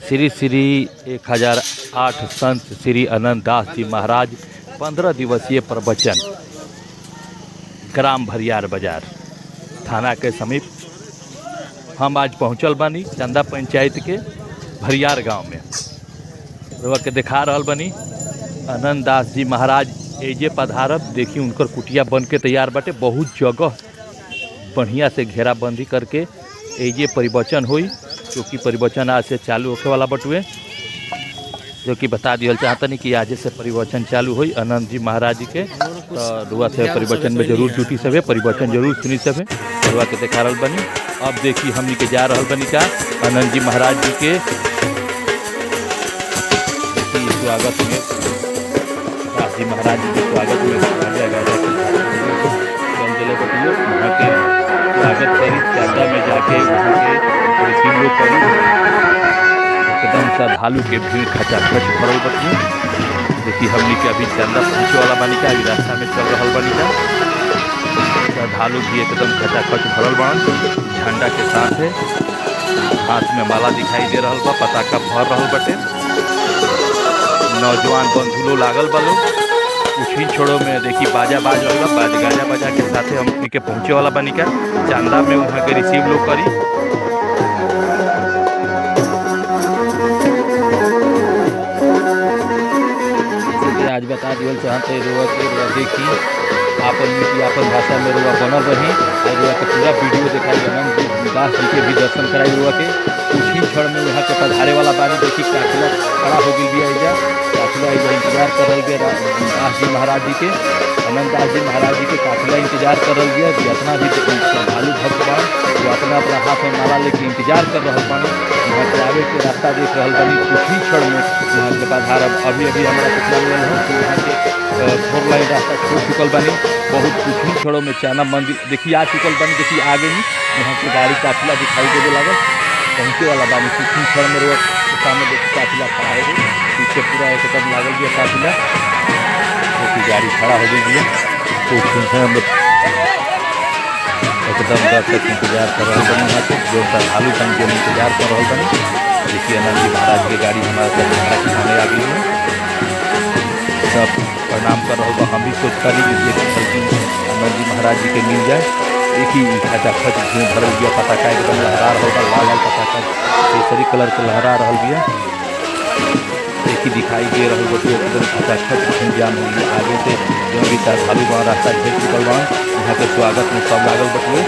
श्री श्री 1008 संत श्री अनंत दास जी महाराज 15 दिवसीय प्रवचन ग्राम भरियार बाजार थाना के समीप हम आज पहुंचल बानी चंदा पंचायत के भरियार गांव में। रउआ के दिखा रहल बानी अनंत दास जी महाराज एजे पधारब। देखी उनकर कुटिया बन के तैयार बाटे। बहुत जगह बढ़िया से घेराबंदी करके एजे परिवचन हुई, क्योंकि परिवचन आज से चालू होने वाला बटुए, जो कि बता दिया चाहता नहीं कि आज से परिवचन चालू हुई अनंत जी महाराज जी के। तो रुआ से परिवचन में जरूर जुटी सभे, परिवचन जरूर सुनी सभे। रुआ के देखा रहल बनी। अब देखी हमनी के जा रहल बनी का अनंत जी महाराज जी के स्वागत में, दास जी महाराज जी के स्वागत में वहाँ के स्वागत करी। चाचा में जाके वहाँ के रिसीव लोग करी। एकदम श्रद्धालु के भीड़ खचाखच भरल बनी। देखिए हमनी के अभी चंदा पहुँचे वाला बानी का, अभी रास्ता में चल रहा बानी का। श्रद्धालु भी एकदम खचाखच भरल बन, झंडा के साथ है, हाथ में माला दिखाई दे रहा बा, पताका भर रहा बटे। नौजवान बंधु लोग लागल बा लोग। कुछ ही छोड़ो में देखी बाजा बाज वाला गाजा बाजा के साथे हमनी के पहुँचे वाला बानी का। चांदा में वहाँ के रिसीव लोग करी। आज बता दिया चाहते रुआ के रुआ देखी आपन मिट्टी आपन भाषा में रुआ बनल रही और रुआ के पूरा वीडियो दिखाई अनंत दास जी के भी दर्शन कराई। रुआ के कुछ ही क्षण में वहाँ के पधारे वाला बानी। देखी काफिला खड़ा हो गई भी आइजा, काफिला आइजा इंतजार कर रही है दास जी महाराज जी के, अनंत दास जी महाराज जी के काफिला इंतजार कर रही है। जितना भी श्रद्धालु भक्त बा वो अपना अपना हाथ में माला लेके इंतजार कर रहा बानी। यहाँ पर आगे के रास्ता देख रहा बानी। कुछ ही क्षण में यहाँ के पधार अभी अभी हमारा कितना मिलल है कि यहाँ के 4 लाइन रास्ता छोड़ चुकल बानी। बहुत कुछ ही क्षणों में चाना मंदिर देखिए आ चुकल बानी। देखिए आगे ही यहाँ के गाड़ी काफिला दिखाई देने लागल, पहुँचे वाला बानी। कुछ ही क्षण में रोड सामने देखिए काफिला खड़ा हो गई, पीछे पूरा एकदम लागल गया काफिला। देखिए गाड़ी खड़ा हो गई है। कुछ ही क्षण में एकदम दर्शक इंतजार कर रहा बनी। यहाँ से जो श्रद्धालु बन के इंतजार कर रहा बनी। देखिए अनंत जी महाराज की गाड़ी हमारा सामने आ गई है। सब प्रणाम कर रहा। हम भी सोचता नहीं कि अनंत जी महाराज जी के मिल जाए। एक ही खचाखच भीड़ भरल गया, पताका एकदम लहरा रहा, लाल लाल पताका केसरी कलर के लहरा रहा गया। एक ही दिखाई दे रहा बटू एकदम खचाखच भीड़ जाम हो गया। आगे से जो भी श्रद्धालु वहाँ रास्ता घेर चुकल बा, यहाँ के स्वागत में सब लागल बटुए।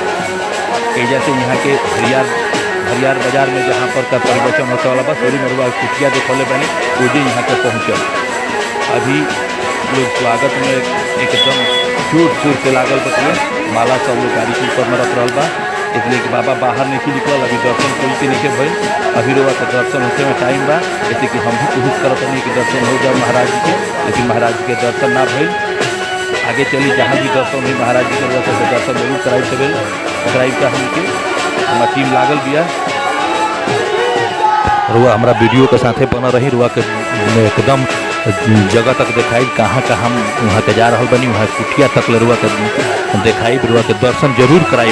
एजा से यहाँ के भरियार बाजार में जहाँ पर का परिवचन होने वाला बस वही मरुआ कुटिया देखौले बने वही यहाँ के पहुँचल। अभी लोग स्वागत में एकदम चूट चूट के लागल बटुए। माला सब लोग गाड़ी के ऊपर में रख रहा बा, इसलिए कि बाबा बाहर नहीं निकल। अभी दर्शन कोई के नहीं भइल। अभी रोआ के दर्शन होते में टाइम बा, जैसे कि हम भी कोशिश करत नहीं कि दर्शन हो जाए महाराज जी के, लेकिन महाराज जी के दर्शन ना भइल। आगे चली जहाँ भी दर्शन हुई महाराज जी के दर्शन जरूर कराई का हमके हमारा टीम लागल बिया। रुआ हमारा वीडियो के साथे बना रही। रुआ के एकदम जगह तक दिखाई कहाँ कहाँ हम वहाँ के जा रहा बनी, वहाँ कुटिया तक रुआ के दिखाई। रुआ के दर्शन जरूर कराई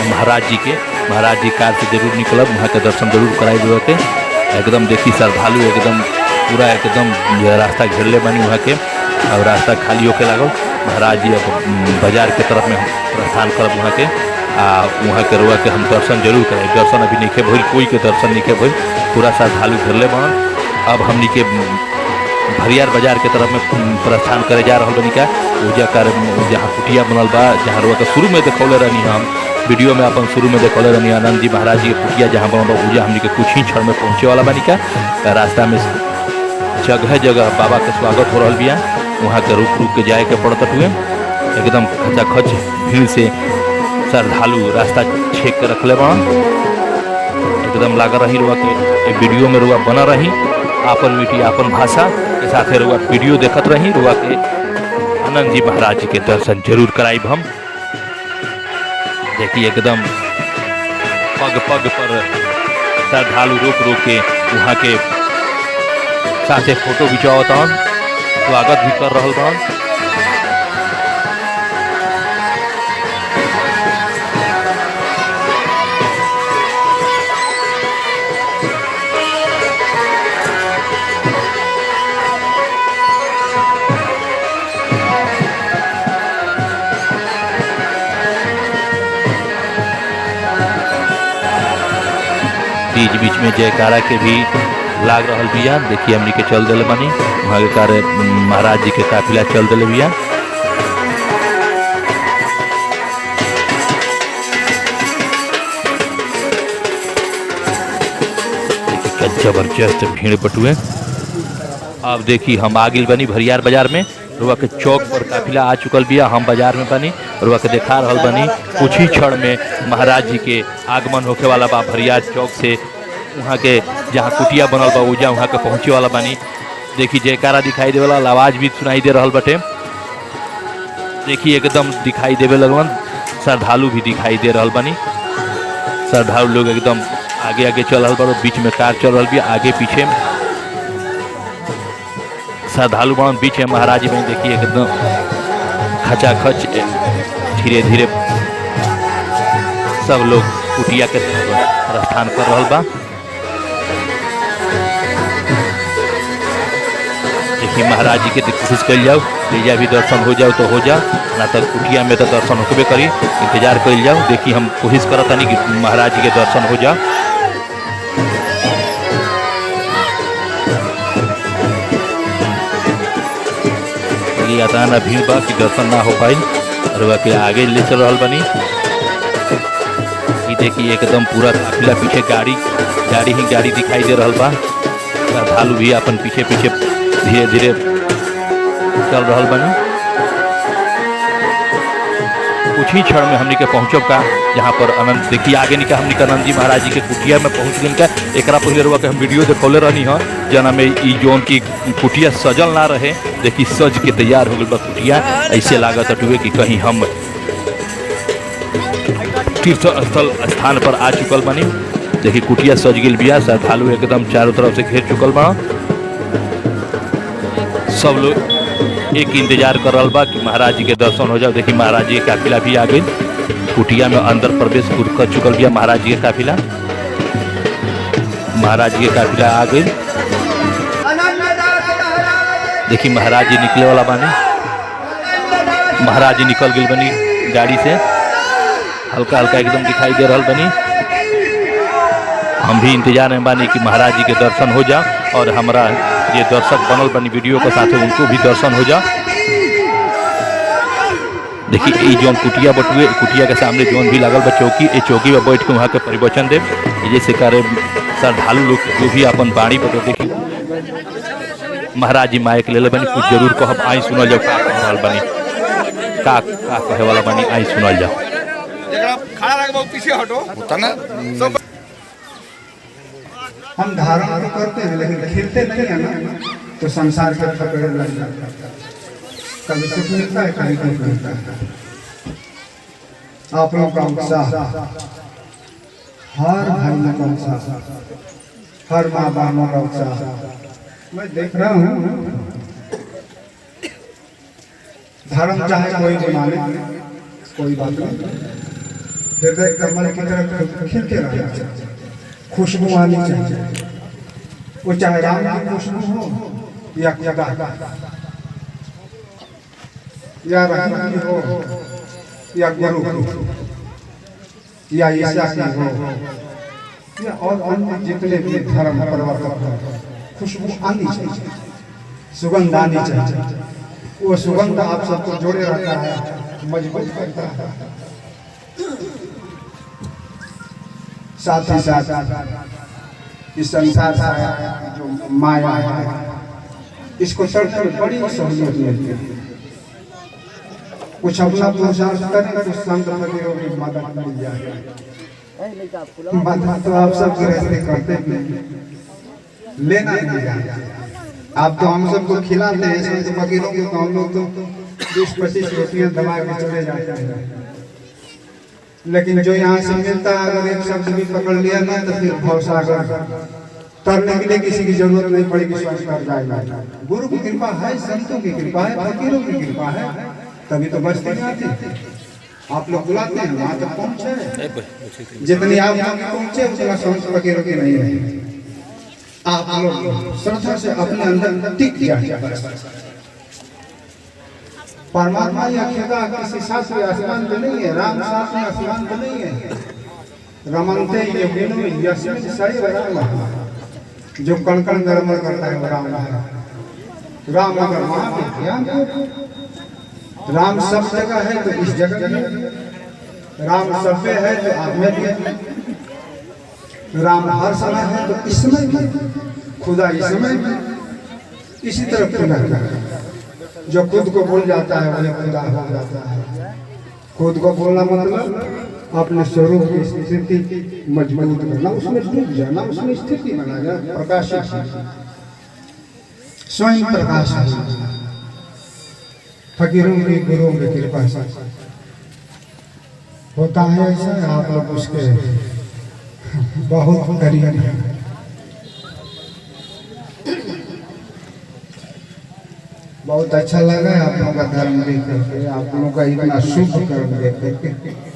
महाराज जी के। महाराज जी कार से जरूर निकलब, वहाँ के दर्शन जरूर कराई। रुआ के एकदम देखी श्रद्धालु एकदम पूरा एकदम रास्ता घेरले बनी वहाँ के, और रास्ता खाली होके लागल। महाराज जी बाजार के तरफ में प्रस्थान करब वहाँ के। वहाँ के रुआ के हम दर्शन जरूर कराई। दर्शन अभी नहीं भइल, कोई के दर्शन नहीं भइल, पूरा श्रद्धालु घेरले बन। अब हमनी के भरियार बाजार के तरफ में प्रस्थान करे जा रहा बनी का। पूजा कर जहाँ कुटिया बनल बा, जहाँ रुआ के शुरू में देखौले रहनी हम वीडियो में अपन शुरू में देखौले रहनी आनंद जी महाराज जी के कुटिया जहाँ बनल बा, पूजा हमनी के कुछ ही क्षण में पहुँचे वाला बनी का। रास्ता में जगह जगह बाबा के स्वागत हो रहा बिया, वहाँ के रुक रुक के जाए के पड़त हुए। एकदम खचाखच भीड़ से श्रद्धालु रास्ता छेक के रखले बा। एकदम लगा रही रुआ के वीडियो में रुआ बना रही। आपन मिट्टी आपन भाषा के साथ रुआ वीडियो देखत रही। रुआ के आनंद जी महाराज जी के दर्शन जरूर कराई हम। देखिए एकदम पग पग पर श्रद्धालु रोक रोक के वहाँ के साथे फोटो खिंचावत हन, स्वागत भी कर रहा बन। बीच बीच में जयकारा के भी लाग रहल बिया। देखिए हमनी के चल दिले बानी वहाँ के कार महाराज जी के काफिला चल दिले बिया। जबरदस्त भीड़ बटुए। अब देखी हम आ गई बनी भरियार बाजार में, रुआ के चौक पर काफिला आ चुकल बिया। हम बाजार में बनी रुआ के देखा रहल बनी। कुछ ही क्षण में महाराज जी के आगमन होके वाला बा। भरियार चौक से वहाँ के जहाँ कुटिया बनल बा उजा वहाँ के पहुँचे वाला बनी। देखी जयकारा दिखाई दे वाला, आवाज भी सुनाई दे रहल बटे। देखी एकदम दिखाई देवे लगन, श्रद्धालु भी दिखाई दे रहल बनी। श्रद्धालु लोग एकदम आगे आगे चल रहा बा, बीच में कार चल रहा भी आगे पीछे श्रद्धालु बन बीच में महाराज जी बन। देखिए एकदम खचाखच धीरे धीरे सब लोग कुटिया के प्रस्थान कर रहा बा। देखिए महाराज जी के कोशिश कर जाओ तेजा भी दर्शन हो जाओ तो हो जाओ, ना तो कुटिया में तो दर्शन होबे करी, इंतजार कर जाओ। देखिए हम कोशिश करता नहीं कि महाराज जी के दर्शन हो जाओ। यातना भीड़ बा कि दर्शन ना हो पाई और के आगे ले चल रहा बनी। देखिए एकदम पूरा काफिला पीछे गाड़ी ही गाड़ी दिखाई दे रहा बा। श्रद्धालु भी अपन पीछे पीछे धीरे धीरे चल रहा बनी। कुछ ही क्षण में हमनी के पहुँचब का जहाँ पर अनंत देखिए आगे निका हमनी का आनंद जी महाराज जी के कुटिया में पहुँच गए का। एक पहले रुआ के हम वीडियो देखौले रहनी है जना में ई जोन की कुटिया सजल ना रहे। देखिए सज के तैयार हो गई बा कुटिया, ऐसे लागत अटुए कि कहीं हम तीर्थ स्थल स्थान पर आ चुकल बनी। देखिए कुटिया सज गई बिया, श्रद्धालु एकदम चारों तरफ से घेर चुकल बा। सब लोग एक इंतजार कर रहा बा कि महाराज जी के दर्शन हो जाओ। देखिए महाराज जी के काफिला भी आ गई कुटिया में, अंदर प्रवेश कर चुकल बिया महाराज जी के काफिला। महाराज जी के काफिला आ गई। देखिए महाराज जी निकले वाला बानी। महाराज जी निकल गई बनी गाड़ी से, हल्का हल्का एकदम दिखाई दे रहा बनी। हम भी इंतजार में बानी कि महाराज जी के दर्शन हो जाए और हमारा ये दर्शक बनल बनी वीडियो के साथ उनको भी दर्शन हो जा। देखिए ये जोन कुटिया बटुए, कुटिया के सामने जोन भी लागल बा चौकी, ये चौकी पर बैठ के वहाँ के परिवचन दे जैसे करे श्रद्धालु लोग जो भी अपन बाणी बटो। देखिए महाराज जी माइक ले बनी, कुछ जरूर कहब, आई सुनल जाओ का कह रहल बनी, का कहे वाला बनी, आई सुनल जाओ। हम धारण तो करते हैं लेकिन खिलते नहीं है ना, तो संसार के पकड़ लग जाता है। कभी सुख मिलता है कभी दुख मिलता है। आप लोगों का उत्साह, हर भाई का उत्साह, हर माँ बहनों का उत्साह मैं देख रहा हूँ। धर्म चाहे कोई भी माने, कोई बात नहीं, हृदय कमल की तरफ खिलते रहना चाहिए, खुशबू आनी चाहिए। वो चाहे राम की खुशबू हो या खुदा या रहमान की हो या गुरु की या ईसा की हो या और अन्य जितने भी धर्म प्रवर्तक हो, खुशबू आनी चाहिए, सुगंध आनी चाहिए। वो सुगंध आप सबको जोड़े रखता है, मजबूत करता है। साथ ही साथ इस संसार से जो माया है इसको तड़कर बड़ी सहूलियत मिलती है। कुछ अपना पुरुषार्थ करें तो संत फकीरों की मदद मिल जाएगी। मदद तो आप सब गृहस्थी करते हैं, लेना नहीं जाए। आप तो हम सबको खिलाते हैं, संत फकीरों को तो हम लोग तो 20-25 रोटियां दबा के चले जाते हैं। लेकिन जो यहाँ से मिलता है अगर एक शब्द भी पकड़ लिया ना तो फिर भवसागर तरने के लिए किसी की जरूरत नहीं पड़ेगी, स्वयं कर जाएगा। गुरु की कृपा है, संतों की कृपा है, फकीरों की कृपा है, तभी तो बचते जाते। आप लोग बुलाते हैं वहां तक पहुंचे, जितनी आप पहुंचे उतना संत फकीरों की नहीं है। आप लोग श्रद्धा से अपने अंदर टिक जाए। परमात्मा या खुदा किसी शास्त्र आसमान पे नहीं है, राम शास्त्र आसमान पे नहीं है। रमनते योगिनो यस्मिन् सैव राम, जो कण कण निर्मल करता है वो राम है। राम अगर वहाँ पे ध्यान दो, राम सब जगह है तो इस जगह में, राम सब में है तो आप में भी है, राम हर समय है तो इसमें भी, खुदा इसमें भी, इसी तरह खुदा है। जो खुद को भूल जाता है वही खुदा हो जाता है। खुद को बोलना मतलब अपने स्वरूप की स्थिति मजबूत करना, उसमें डूब जाना, उसमें स्थिति बनाना, प्रकाशित स्वयं प्रकाश फकीरों की गुरुओं की कृपा से होता है ऐसा। आप लोग उसके बहुत करीब हैं। बहुत अच्छा लगा आप लोगों का धर्म देख करके, आप लोगों का इतना शुभ कर्म देख करके।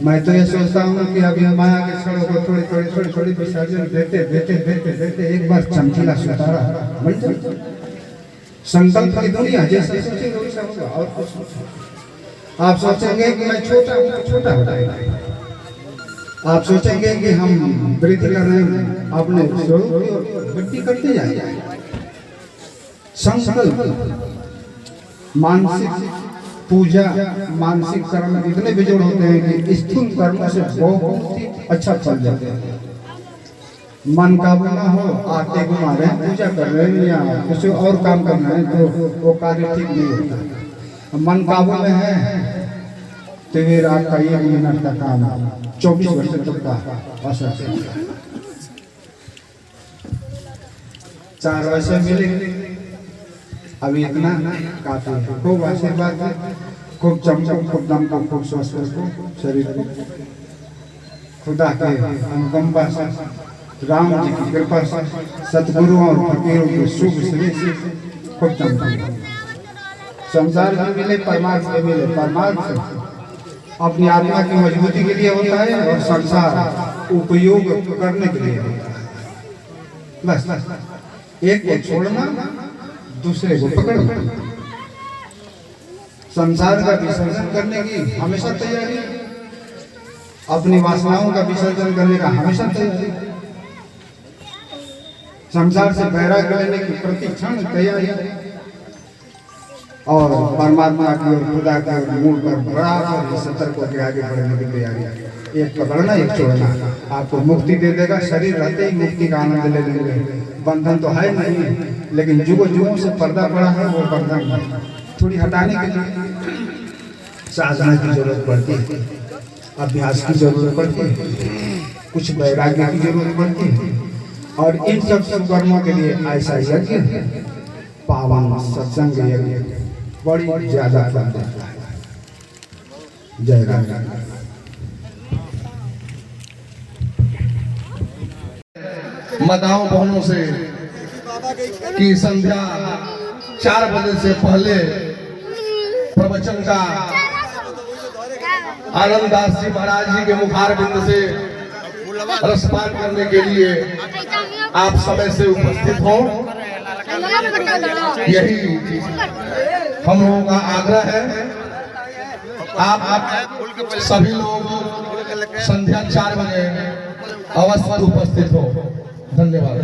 मैं तो ये सोचता हूँ कि अभी माया के क्षणों को थोड़ी विसर्जन देते देते देते देते एक बार चमकीला सितारा बन जाए। संकल्प की दुनिया जैसे सोचेंगे वैसा होगा। और कुछ आप सोचेंगे कि मैं छोटा हूँ तो छोटा हो जाएगा। आप सोचेंगे कि हम वृद्धि कर रहे हैं, अपने स्वरूप की वृद्धि करते जाएंगे। संकल्प, मानसिक पूजा, मानसिक कर्म इतने बेजोड़ होते हैं कि स्थूल कर्म से बहुत ही अच्छा फल जाते हैं। मन काबू ना हो, आते घुमा रहे हैं, पूजा कर रहे हैं या कुछ और काम कर रहे हैं तो वो कार्य ठीक नहीं होता। मन काबू में है तो फिर आपका 1 मिनट का काम 24 वर्ष तक का असर। 4 वर्ष मिले अभी इतना काफी है। खूब आशीर्वाद है, खूब चमचम, खूब दमकम, खूब स्वस्थ को शरीर को खुदा के अनुकंपा से, राम जी की कृपा से, सतगुरुओं और फकीरों के शुभ स्नेह से खूब चमचम। संसार में मिले, परमार्थ में मिले। परमार्थ अपनी आत्मा की मजबूती के लिए होता है और संसार उपयोग करने के लिए होता है। बस एक को छोड़ना, दूसरे को पकड़ना। संसार का विसर्जन करने की हमेशा तैयारी, अपनी वासनाओं का विसर्जन करने का हमेशा तैयारी, संसार से वैराग्य लेने की प्रति क्षण तैयारी, और परमात्मा की और खुदा की ओर मुड़ कर बराबर सतर्क होकर आगे बढ़ने की तैयारी। एक पकड़ना, एक छोड़ना आपको मुक्ति दे देगा। शरीर रहते ही मुक्ति का आनंद ले लेंगे। बंधन तो है नहीं, लेकिन जुगों जुगों से पर्दा पड़ा है, वो बंधन थोड़ी हटाने के लिए साधना की जरूरत पड़ती है, अभ्यास की जरूरत पड़ती है, कुछ वैराग्य की जरूरत पड़ती है। और इन सब कर्मों के लिए ऐसा यज्ञ, पावन सत्संग यज्ञ बड़ी ज्यादा फल देता है। जय राम। माताओं बहनों से कि संध्या 4 बजे से पहले प्रवचन का आनंद दास जी महाराज जी के मुखार बिंद से रसपान करने के लिए आप समय से उपस्थित हो, यही हम लोगों का आग्रह है। आप सभी लोग संध्या 4 बजे अवश्य उपस्थित हो। धन्यवाद।